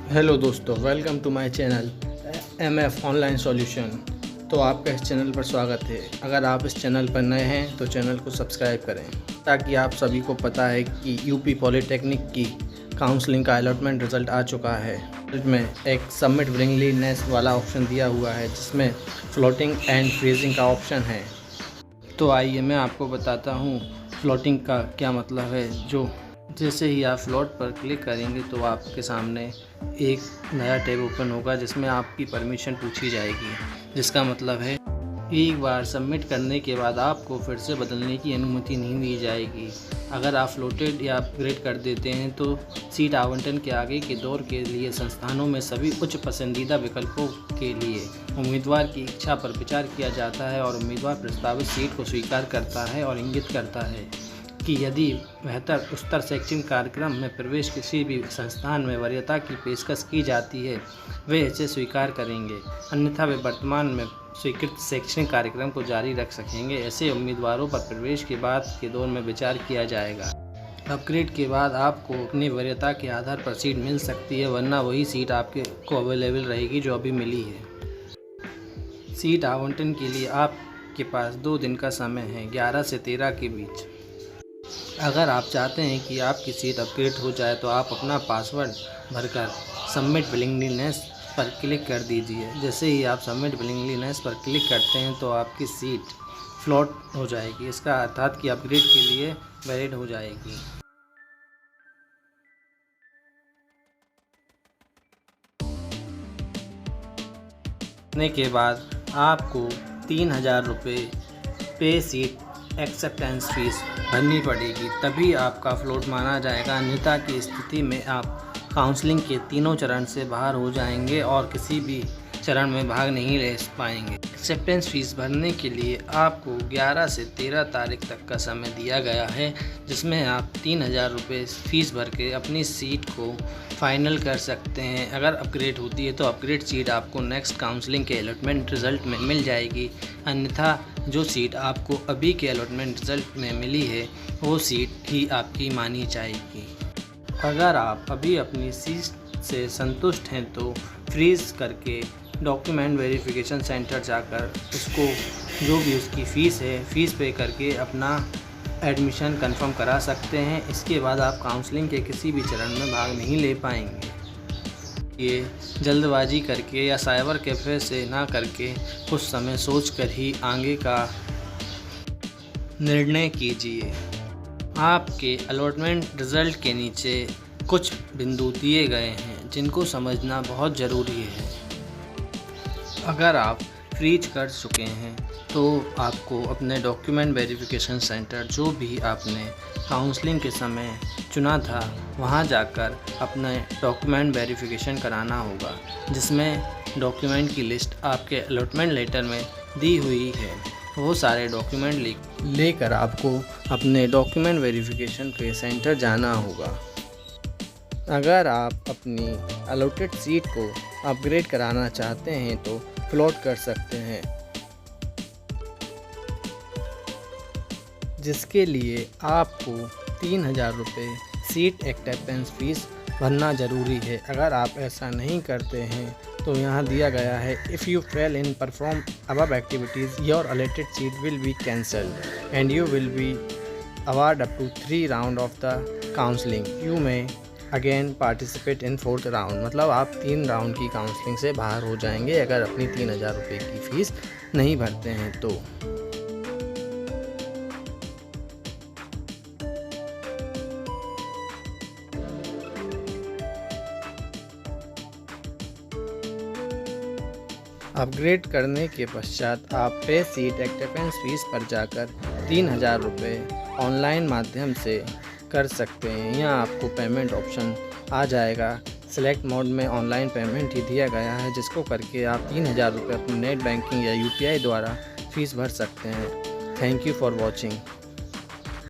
Hello दोस्तों, welcome to my channel MF online solution. तो आपका इस चैनल पर स्वागत है। अगर आप इस चैनल पर नए हैं तो चैनल को सब्सक्राइब करें ताकि आप सभी को पता है कि यूपी पॉलिटेक्निक की काउंसलिंग का अलॉटमेंट रिज़ल्ट आ चुका है। इसमें एक सबमिट विलिंगलीनेस वाला ऑप्शन दिया हुआ है जिसमें फ्लोटिंग एंड फ्रीजिंग का ऑप्शन है। तो आइए मैं आपको बताता हूँ फ्लोटिंग का क्या मतलब है। जैसे ही आप फ्लोट पर क्लिक करेंगे तो आपके सामने एक नया टैब ओपन होगा जिसमें आपकी परमिशन पूछी जाएगी, जिसका मतलब है एक बार सबमिट करने के बाद आपको फिर से बदलने की अनुमति नहीं दी जाएगी। अगर आप फ्लोटेड या अपग्रेड कर देते हैं तो सीट आवंटन के आगे के दौर के लिए संस्थानों में सभी उच्च पसंदीदा विकल्पों के लिए उम्मीदवार की इच्छा पर विचार किया जाता है और उम्मीदवार प्रस्तावित सीट को स्वीकार करता है और इंगित करता है कि यदि बेहतर उच्चतर शैक्षणिक कार्यक्रम में प्रवेश किसी भी संस्थान में वरीयता की पेशकश की जाती है वे इसे स्वीकार करेंगे, अन्यथा वे वर्तमान में स्वीकृत शैक्षणिक कार्यक्रम को जारी रख सकेंगे। ऐसे उम्मीदवारों पर प्रवेश के बाद के दौर में विचार किया जाएगा। अपग्रेड के बाद आपको अपनी वरीयता के आधार पर सीट मिल सकती है, वरना वही सीट आपके को अवेलेबल रहेगी जो अभी मिली है। सीट आवंटन के लिए आपके पास 2 दिन का समय है, 11 से 13 के बीच। अगर आप चाहते हैं कि आपकी सीट अपग्रेड हो जाए तो आप अपना पासवर्ड भरकर सबमिट विलिंगलीनेस पर क्लिक कर दीजिए। जैसे ही आप सबमिट विलिंगलीनेस पर क्लिक करते हैं तो आपकी सीट फ्लोट हो जाएगी, इसका अर्थात कि अपग्रेड के लिए वैलिड हो जाएगी। के बाद आपको 3000 रुपये पे सीट एक्सेप्टेंस फीस भरनी पड़ेगी, तभी आपका फ्लोट माना जाएगा। अन्यथा की स्थिति में आप काउंसलिंग के तीनों चरण से बाहर हो जाएंगे और किसी भी चरण में भाग नहीं ले पाएंगे। एक्सेप्टेंस फीस भरने के लिए आपको 11 से 13 तारीख तक का समय दिया गया है, जिसमें आप 3000 रुपये फीस भर के अपनी सीट को फाइनल कर सकते हैं। अगर अपग्रेड होती है तो अपग्रेड सीट आपको नेक्स्ट काउंसलिंग के अलॉटमेंट रिज़ल्ट में मिल जाएगी, अन्यथा जो सीट आपको अभी के अलॉटमेंट रिज़ल्ट में मिली है वो सीट ही आपकी मानी जाएगी। अगर आप अभी अपनी सीट से संतुष्ट हैं तो फ्रीज़ करके डॉक्यूमेंट वेरिफिकेशन सेंटर जाकर उसको जो भी उसकी फ़ीस है फ़ीस पे करके अपना एडमिशन कंफर्म करा सकते हैं। इसके बाद आप काउंसलिंग के किसी भी चरण में भाग नहीं ले पाएंगे। ये जल्दबाजी करके या साइबर कैफ़े से ना करके कुछ समय सोचकर ही आगे का निर्णय कीजिए। आपके अलॉटमेंट रिज़ल्ट के नीचे कुछ बिंदु दिए गए हैं जिनको समझना बहुत ज़रूरी है। अगर आप फ्रीज कर चुके हैं तो आपको अपने डॉक्यूमेंट वेरिफिकेशन सेंटर जो भी आपने काउंसलिंग के समय चुना था वहां जाकर अपने डॉक्यूमेंट वेरिफिकेशन कराना होगा, जिसमें डॉक्यूमेंट की लिस्ट आपके अलॉटमेंट लेटर में दी हुई है। वो सारे डॉक्यूमेंट लेकर आपको अपने डॉक्यूमेंट वेरिफिकेशन के सेंटर जाना होगा। अगर आप अपनी अलॉटेड सीट को अपग्रेड कराना चाहते हैं तो फ्लोट कर सकते हैं, जिसके लिए आपको 3000 रुपये सीट एक्सेप्टेंस फीस भरना ज़रूरी है। अगर आप ऐसा नहीं करते हैं तो यहाँ दिया गया है, if you fail in perform above activities your allotted seat will be cancelled and you will be award up to 3 round of the counselling. You may again participate in 4th round, मतलब आप 3 round की counselling से बाहर हो जाएंगे अगर अपनी 3000 रुपये की फ़ीस नहीं भरते हैं तो। अपग्रेड करने के पश्चात आप पे सीट एक्सेप्टेंस फीस पर जाकर 3000 रुपये ऑनलाइन माध्यम से कर सकते हैं। यहाँ आपको पेमेंट ऑप्शन आ जाएगा। सेलेक्ट मोड में ऑनलाइन पेमेंट ही दिया गया है, जिसको करके आप 3000 रुपये अपने नेट बैंकिंग या UPI द्वारा फीस भर सकते हैं। Thank you for watching.